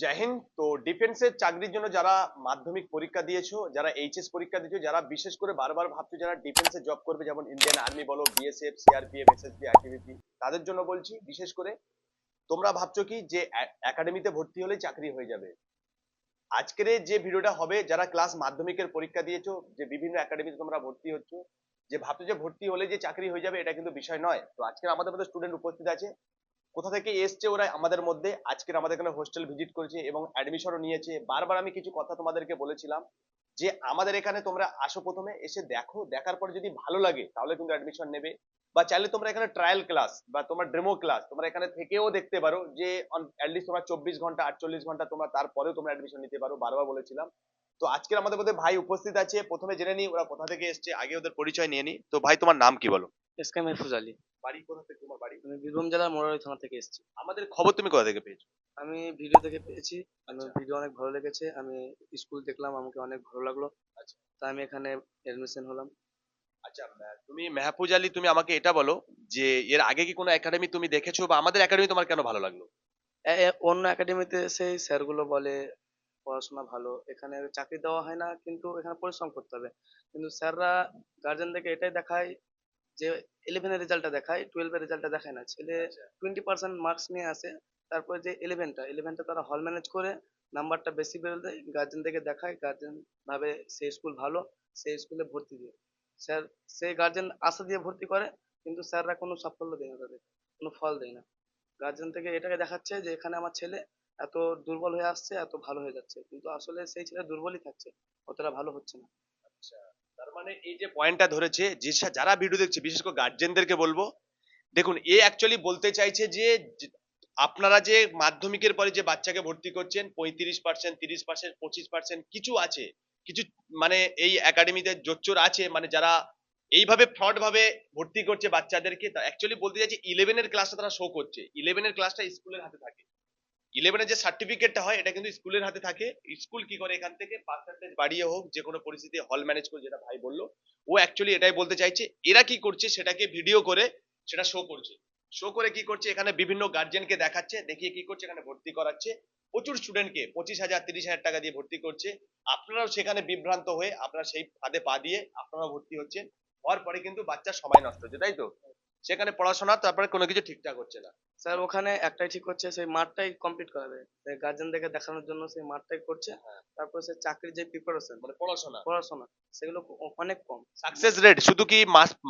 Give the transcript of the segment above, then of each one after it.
জয় হিন্দ। তো ডিফেন্সের চাকরির জন্য যারা মাধ্যমিক পরীক্ষা দিয়েছো, যারা এইচএস পরীক্ষা দিয়েছো, যারা বিশেষ করে বারবার ভাবছো যারা ডিফেন্সে জব করবে, যেমন ইন্ডিয়ান আর্মি বলো, বিএসএফ, সিআরপিএফ, এসএসবি, আইটিবিপি, তাদের জন্য বলছি বিশেষ করে। তোমরা ভাবছো কি যে একাডেমিতে ভর্তি হলেই চাকরি হয়ে যাবে? আজকের যে ভিডিওটা হবে, যারা ক্লাস মাধ্যমিকের পরীক্ষা দিয়েছো, যে বিভিন্ন একাডেমিতে তোমরা ভর্তি হচ্ছ, যে ভাবছো যে ভর্তি হলে যে চাকরি হয়ে যাবে, এটা কিন্তু বিষয় নয়। তো আজকে আমাদের মধ্যে স্টুডেন্ট উপস্থিত আছে। কোথা থেকে এসছে ওরা আমাদের মধ্যে, আজকের আমাদের এখানে হোস্টেল ভিজিট করেছে এবং অ্যাডমিশনও নিয়েছে। বারবার আমি কিছু কথা তোমাদেরকে বলেছিলাম যে আমাদের এখানে তোমরা আসো, প্রথমে এসে দেখো, দেখার পর যদি ভালো লাগে তাহলে কিন্তু অ্যাডমিশন নেবে। বা চাইলে তোমরা এখানে ট্রায়াল ক্লাস বা তোমার ডেমো ক্লাস তোমরা এখানে থেকেও দেখতে পারো, যে অ্যাটলিস্ট তোমরা 24 ঘন্টা 48 ঘন্টা তোমরা তারপরেও তোমরা অ্যাডমিশন নিতে পারো, বারবার বলেছিলাম। তো আজকের আমাদের মধ্যে ভাই উপস্থিত আছে। প্রথমে জেনে নিই ওরা কোথা থেকে এসছে, আগে ওদের পরিচয় নিয়ে নিই। তো ভাই, তোমার নাম কি বলো? এসকে মেহফুজ আলী। বাড়ি কোথা থেকে, তোমার বাড়ি? আমি বীরভূম জেলার মরোলি থানা থেকে এসেছি। আমাদের খবর তুমি কোথা থেকে পেয়েছো? আমি ভিডিও থেকে পেয়েছি। আমার আচ্ছা। ভিডিও অনেক ভালো লেগেছে। আমি স্কুল দেখলাম, আমাকে অনেক ভালো লাগলো। আচ্ছা। তাই আমি এখানে এডমিশন হলাম। আচ্ছা, তুমি মেহফুজ আলী, তুমি আমাকে এটা বলো যে এর আগে কি কোনো একাডেমি তুমি দেখেছো, বা আমাদের একাডেমি তোমার কেন ভালো লাগলো? অন্য একাডেমিতে সেই স্যারগুলো বলে পড়াশোনা ভালো, এখানে চাকরি দেওয়া হয় না, কিন্তু এখানে পরিশ্রম করতে হবে। কিন্তু স্যাররা গার্জেনদেরকে এটাই দেখায় যে 11 এর রেজাল্টটা দেখায়, 12 এর রেজাল্টটা দেখায় না। ছেলে আচ্ছা। 20% মার্কস নিয়ে আসে, তারপরে যে ইলেভেনটা তারা হল ম্যানেজ করে নাম্বারটা বেশি বেরোলে গার্জেনদেরকে দেখায়, গার্জেন ভাবে সেই স্কুল ভালো, সেই স্কুলে ভর্তি দিয়ে স্যার, সেই গার্জেন আশা দিয়ে ভর্তি করে, কিন্তু স্যাররা কোনো সাফল্য দেয় না, তাদের কোনো ফল দেয় না। গার্জেন থেকে এটাকে দেখাচ্ছে যে এখানে আমার ছেলে এত দুর্বল হয়ে আসছে, এত ভালো হয়ে যাচ্ছে, কিন্তু আসলে সেই ছেলে দুর্বলই থাকছে, অতটা ভালো হচ্ছে না। আচ্ছা, তার মানে এই যে পয়েন্টটা ধরেছে, যে যারা ভিডিও দেখছে বিশেষ করে গার্জেনদেরকে বলবো, দেখুন এ অ্যাকচুয়ালি বলতে চাইছে যে আপনারা যে মাধ্যমিকের পরে যে বাচ্চাকে ভর্তি করছেন, 35%, 30%, 25% কিছু আছে, কিছু মানে এই একাডেমিতে জোচ্চোর আছে, মানে যারা এইভাবে ফ্রড ভাবে ভর্তি করছে বাচ্চাদেরকে। তা অ্যাকচুয়ালি বলতে চাইছে ইলেভেনের ক্লাসটা তারা শো করছে, ইলেভেনের ক্লাসটা স্কুলের হাতে থাকে। ইলেভেনের যে সার্টিফিকেটটা হয় এটা কিন্তু স্কুলের হাতে থাকে। স্কুল কি করে এখান থেকে পার্সেন্টেজ বাড়িয়ে হোক, যে কোনো পরিস্থিতি হল ম্যানেজ করে, যেটা ভাই বললো, ও অ্যাকচুয়ালি এটাই বলতে চাইছে। এরা কি করছে সেটাকে ভিডিও করে সেটা শো করছে। শো করে কি করছে, এখানে বিভিন্ন গার্জেনকে দেখাচ্ছে, দেখিয়ে কি করছে এখানে ভর্তি করাচ্ছে প্রচুর স্টুডেন্টকে, 25,000 30,000 টাকা দিয়ে ভর্তি করছে। আপনারাও সেখানে বিভ্রান্ত হয়ে আপনারা সেই ফাঁদে পা দিয়ে আপনারাও ভর্তি হচ্ছেন। হওয়ার পরে কিন্তু বাচ্চার সময় নষ্ট হচ্ছে, তাই তো? সেখানে পড়াশোনা তারপরে কোনো কিছু ঠিকঠাক হচ্ছে না। স্যার ওখানে একটাই ঠিক করছে, সেই মাঠটাই কমপ্লিট করাবে, গার্জেনদেরকে দেখানোর জন্য সেই মাঠটাই করছে। হ্যাঁ, তারপর সে চাকরির যে প্রিপারেশন, মানে পড়াশোনা পড়াশোনা, সেগুলো অনেক কম। সাকসেস রেট শুধু কি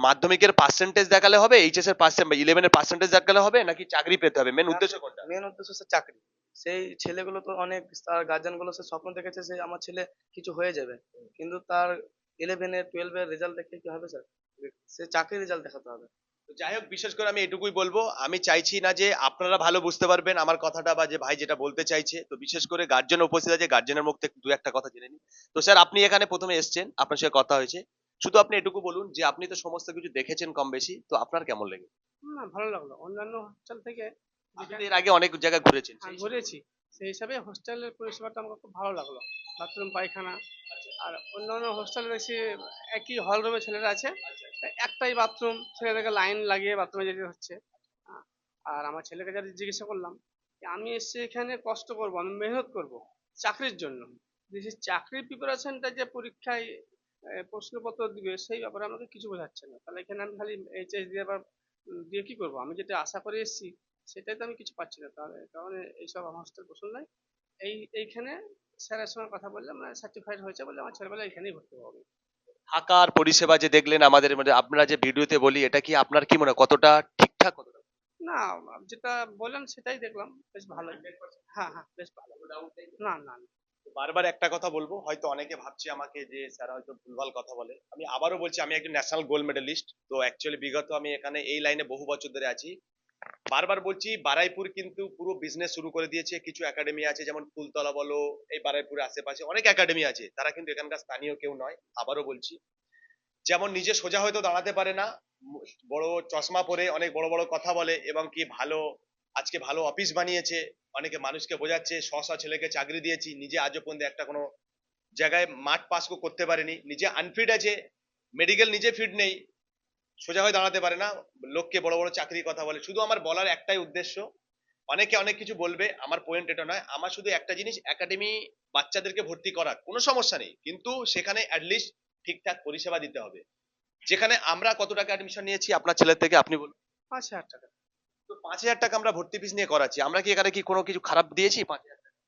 মাধ্যমিকের পার্সেন্টেজ দেখালে হবে, এইচএস এর পার্সেন্ট বা ইলেভেনের পার্সেন্টেজ দেখালে হবে, নাকি চাকরি পেতে হবে? মেন উদ্দেশ্য কোনটা? মেন উদ্দেশ্য হচ্ছে চাকরি। সেই ছেলেগুলো তো অনেক, তার গার্জেন গুলো সে স্বপ্ন দেখেছে যে আমার ছেলে কিছু হয়ে যাবে, কিন্তু তার 11 এর 12 এর রেজাল্ট দেখে কি হবে স্যার? সে চাকরির রেজাল্ট দেখাতে হবে। তো যাই হোক, বিশেষ করে আমি এটুকুই বলবো, আমি চাইছি না যে আপনারা ভালো বুঝতে পারবেন আমার কথাটা, বা যে ভাই যেটা বলতে চাইছে। তো বিশেষ করে গার্জেন উপস্থিত আছে, গার্জেনের মুখ থেকে দু একটা কথা জেনে নিই। তো স্যার, আপনি এখানে প্রথমে এসেছেন, আপনার সাথে কথা হয়েছে, শুধু আপনি এটুকু বলুন যে আপনি তো সমস্ত কিছু দেখেছেন কম বেশি, তো আপনার কেমন লেগে? না, ভালো লাগলো। অন্যান্য হোস্টেল থেকে আপনি যেটা তো এর আগে অনেক জায়গায় ঘুরেছেন, সেই হিসেবে বলুন। ঘুরেছি, সেই হিসাবে হোস্টেলের পরিষেবাটা আমার খুব ভালো লাগলো। বাথরুম, পায়খানা। আচ্ছা। আর অন্যান্য হোস্টেলে দেখছি একই হল রুমে ছেলেরা আছে, আচ্ছা। একটাই বাথরুম, ছেলেদেরকে লাইন লাগিয়ে বাথরুমে যেতে হচ্ছে। আহ, আর আমার ছেলেকে যারা জিজ্ঞাসা করলাম যে আমি এসে এখানে কষ্ট করব, আমি মেহনত করব চাকরির জন্য, যে সেই চাকরির প্রিপারেশনটা যে পরীক্ষায় প্রশ্নপত্র দিবে সেই ব্যাপারে আমাকে কিছু বোঝাচ্ছে না। তাহলে এখানে আমি খালি এইচএস দিয়ে আবার দিয়ে কি করবো? আমি যেটা আশা করে এসেছি সেটাই তো আমি কিছু পাচ্ছি না। তাহলে কারণে এইসব আমার হোস্টেল পছন্দ নয়। এইখানে স্যারের সঙ্গে কথা বললে মানে সার্টিফাইড হয়েছে বলে আমার ছেলেবেলা এখানেই ভর্তি হবে। থাকার পরিষেবা যে দেখলেন আমাদের, মানে আপনারা যে ভিডিওতে বলি, এটা কি আপনার কি মনে হয় কতটা ঠিকঠাক, কতটা? না, যেটা বললেন সেটাই দেখলাম, বেশ ভালোই। হ্যাঁ হ্যাঁ, বেশ ভালো। না না না। বারবার একটা কথা বলবো, হয়তো অনেকে ভাবছে আমাকে যে স্যার হয়তো ভুলভাল কথা বলে। আমি আবারও বলছি, আমি একজন ন্যাশনাল গোল্ড মেডেলিস্ট। তো অ্যাকচুয়ালি বিগত আমি এখানে এই লাইনে বহু বছর ধরে আছি। বারবার বলছি, বারাইপুর কিন্তু পুরো বিজনেস শুরু করে দিয়েছে। কিছু একাডেমি আছে, যেমন ফুলতলা বলো, এই বারাইপুরের আশেপাশে অনেক একাডেমি আছে, তারা কিন্তু এখানকার স্থানীয় কেউ নয়। আবারও বলছি, যেমন নিজে সোজা হয়তো দাঁড়াতে পারে না, বড় চশমা পরে অনেক বড় বড় কথা বলে, এবং কি ভালো আজকে ভালো অফিস বানিয়েছে, অনেকে মানুষকে বোঝাচ্ছে ছেলেকে চাকরি দিয়েছি, নিজে আজও পর্যন্ত একটা কোনো জায়গায় মাঠ পাস করতে পারেনি, নিজে আনফিট আছে, মেডিকেল নিজে ফিট নেই, সোজা হয়ে দাঁড়াতে পারে না, লোককে বড় বড় চাকরির কথা বলে। শুধু আমার বলার একটাই উদ্দেশ্য অনেকে অনেক কিছু বলবে, আমার পয়েন্ট এটা নয়। আমার শুধু একটা জিনিস, একাডেমি বাচ্চাদেরকে ভর্তি করা কোনো সমস্যা নেই, কিন্তু সেখানে অ্যাটলিস্ট ঠিকঠাক পরিষেবা দিতে হবে। যেখানে আমরা কত টাকা অ্যাডমিশন নিয়েছি আপনার ছেলের থেকে, আপনি বলুন। 5,000 টাকা। তো 5,000 টাকা আমরা ভর্তি ফিস নিয়ে করাচ্ছি, আমরা কি এখানে কি কোনো কিছু খারাপ দিয়েছি? 5,000 টাকা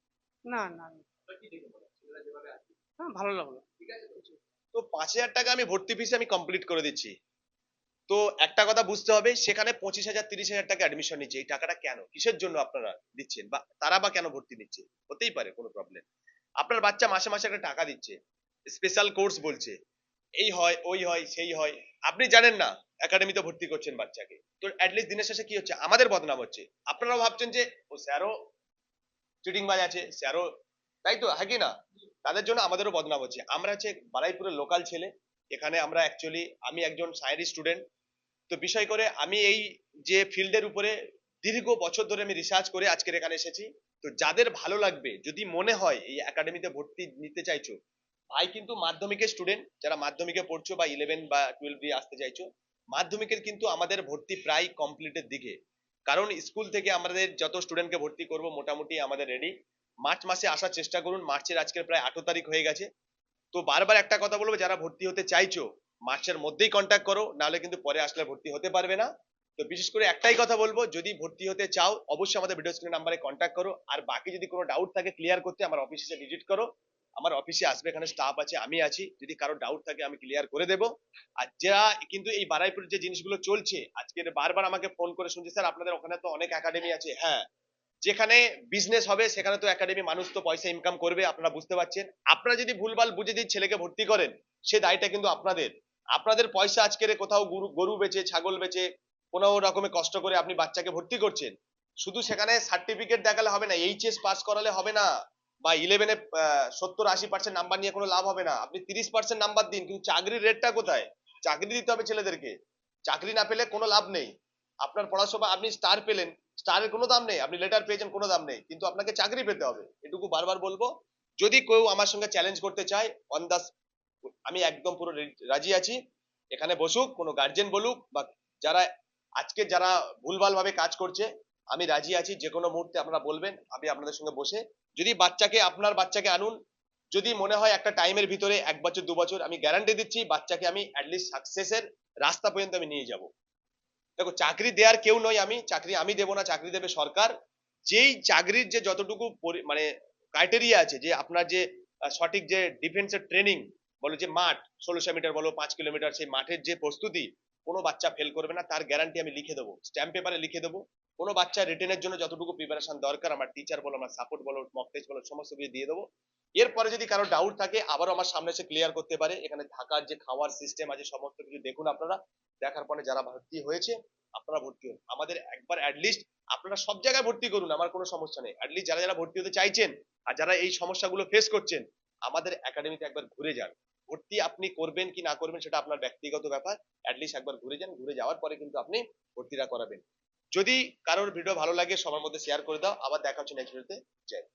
না না না। হ্যাঁ, ভালো লাগলো। তো 5,000 টাকা আমি ভর্তি ফিস আমি কমপ্লিট করে দিচ্ছি। তো একটা কথা বুঝতে হবে, সেখানে 25,000 30,000 টাকা অ্যাডমিশন নিচ্ছে, এই টাকাটা কেন, কিসের জন্য আপনারা দিচ্ছেন, বা তারা বা কেন ভর্তি নিচ্ছে? হতেই পারে কোনো প্রবলেম। আপনার বাচ্চা মাসে মাসে একটা টাকা দিচ্ছে, স্পেশাল কোর্স বলছে, এই হয় ওই হয় সেই হয়, আপনি জানেন না, একাডেমিতে ভর্তি করছেন বাচ্চাকে, তো অ্যাটলিস্ট দিনের শেষে কি হচ্ছে, আমাদের বদনাম হচ্ছে। আপনারাও ভাবছেন যে ও স্যারও চিটিং বাজ আছে, স্যারও, তাই তো, হ্যাঁ কি না? তাদের জন্য আমাদেরও বদনাম হচ্ছে। আমরা হচ্ছে বারুইপুরের লোকাল ছেলে, এখানে আমরা অ্যাকচুয়ালি, আমি একজন সায়েন্স স্টুডেন্ট। তো বিষয় করে আমি এই যে ফিল্ডের উপরে দীর্ঘ বছর ধরে আমি রিসার্চ করে আজকের এখানে এসেছি। তো যাদের ভালো লাগবে, যদি মনে হয় এই একাডেমিতে ভর্তি নিতে চাইছো, ভাই কিন্তু মাধ্যমিকের স্টুডেন্ট, যারা মাধ্যমিকে পড়ছো বা 11 বা 12 দিয়ে আসতে চাইছো, মাধ্যমিকের কিন্তু আমাদের ভর্তি প্রায় কমপ্লিটের দিকে। কারণ স্কুল থেকে আমাদের যত স্টুডেন্টকে ভর্তি করব মোটামুটি আমাদের রেডি। মার্চ মাসে আসার চেষ্টা করুন, মার্চের আজকের প্রায় 18 তারিখ হয়ে গেছে। তো বারবার একটা কথা বলবো, যারা ভর্তি হতে চাইছো মার্চের মধ্যেই কন্ট্যাক্ট করো, নাহলে কিন্তু পরে আসলে ভর্তি হতে পারবে না। তো বিশেষ করে একটাই কথা বলবো, যদি ভর্তি হতে চাও অবশ্যই আমাদের ভিডিও স্ক্রিন নাম্বারে কন্ট্যাক্ট করো। আর বাকি যদি কোনো ডাউট থাকে ক্লিয়ার করতে, আমার অফিসে এসে ভিজিট করো, আমার অফিসে আসবে, এখানে স্টাফ আছে, আমি আছি, যদি কারো ডাউট থাকে আমি ক্লিয়ার করে দেবো। আর যারা কিন্তু এই বারুইপুরে যে জিনিসগুলো চলছে আজকের, বারবার আমাকে ফোন করে শুনছি, স্যার আপনাদের ওখানে তো অনেক একাডেমি আছে। হ্যাঁ, যেখানে বিজনেস হবে সেখানে তো একাডেমি, মানুষ তো পয়সা ইনকাম করবে, আপনারা বুঝতে পারছেন। আপনারা যদি ভুলভাল বুঝে দিয়ে ছেলেকে ভর্তি করেন, সে দায়টা কিন্তু আপনাদের। আপনাদের পয়সা আজকের কোথাও গরু গরু বেচে, ছাগল বেচে, কোনো রকমে কষ্ট করে আপনি বাচ্চাকে ভর্তি করছেন। শুধু সেখানে সার্টিফিকেট দেখালে হবে না, এইচএস পাস করালে হবে না, বা 11-এ 70-80% নাম্বার নিয়ে কোনো লাভ হবে না। আপনি 30% নাম্বার দিন, কিন্তু চাকরির রেটটা কোথায়? চাকরি দিতে হবে ছেলেদেরকে। চাকরি না পেলে কোনো লাভ নেই। আপনার পড়াশোনা, আপনি স্টার পেলেন, স্টারের কোনো দাম নেই, আপনি লেটার পেয়েছেন কোনো দাম নেই, কিন্তু আপনাকে চাকরি পেতে হবে, এটুকু বারবার বলবো। যদি কেউ আমার সঙ্গে চ্যালেঞ্জ করতে চায় অন দা, আমি একদম পুরো রাজি আছি। এখানে বসুক, কোনো গার্জেন বলুক, বা যারা আজকে যারা ভুলভাল ভাবে কাজ করছে, আমি রাজি আছি, যে কোনো মুহূর্তে আপনারা বলবেন, আমি আপনাদের সঙ্গে বসে, যদি বাচ্চাকে, আপনার বাচ্চাকে আনুন, যদি মনে হয় একটা টাইমের ভিতরে 1 বছর 2 বছর, আমি গ্যারান্টি দিচ্ছি বাচ্চাকে আমি অ্যাটলিস্ট সাকসেসের রাস্তা পর্যন্ত আমি নিয়ে যাব। দেখো, চাকরি দেওয়ার কেউ নই আমি, চাকরি আমি দেবো না, চাকরি দেবে সরকার। যেই চাকরির যে যতটুকু মানে ক্রাইটেরিয়া আছে, যে আপনার যে সঠিক যে ডিফেন্সের ট্রেনিং বলো, যে মাঠ 1600 মিটার বলো, 5 কিলোমিটার, সেই মাঠের যে প্রস্তুতি, কোনো বাচ্চা ফেল করবে না, তার গ্যারান্টি আমি লিখে দেবো, স্ট্যাম্প পেপারে লিখে দেবো। কোনো বাচ্চা রিটেনের জন্য যতটুকু প্রিপারেশন দরকার, আমার টিচার বলো, আমার সাপোর্ট বলো, মক টেস্ট বলো, সমস্ত কিছু দিয়ে দেবো। এরপরে যদি কারো ডাউট থাকে আবারও আমার সামনে এসে ক্লিয়ার করতে পারে। এখানে থাকার যে খাওয়ার সিস্টেম আছে সমস্ত কিছু দেখুন আপনারা, দেখার পরে যারা ভর্তি হয়েছে আপনারা ভর্তি হন। আমাদের একবার অ্যাটলিস্ট, আপনারা সব জায়গায় ভর্তি করুন, আমার কোনো সমস্যা নেই, অ্যাটলিস্ট যারা যারা ভর্তি হতে চাইছেন আর যারা এই সমস্যাগুলো ফেস করছেন, আমাদের একাডেমিতে একবার ঘুরে যান। ভর্তি আপনি করবেন কি না করবেন সেটা আপনার ব্যক্তিগত ব্যাপার, অ্যাটলিস্ট একবার ঘুরে যান, ঘুরে যাওয়ার পরে কিন্তু আপনি ভর্তিটা করাবেন। যদি কারোর ভিডিও ভালো লাগে সবার মধ্যে শেয়ার করে দাও। আবার দেখা হচ্ছে নেক্সট ভিডিওতে। জয়।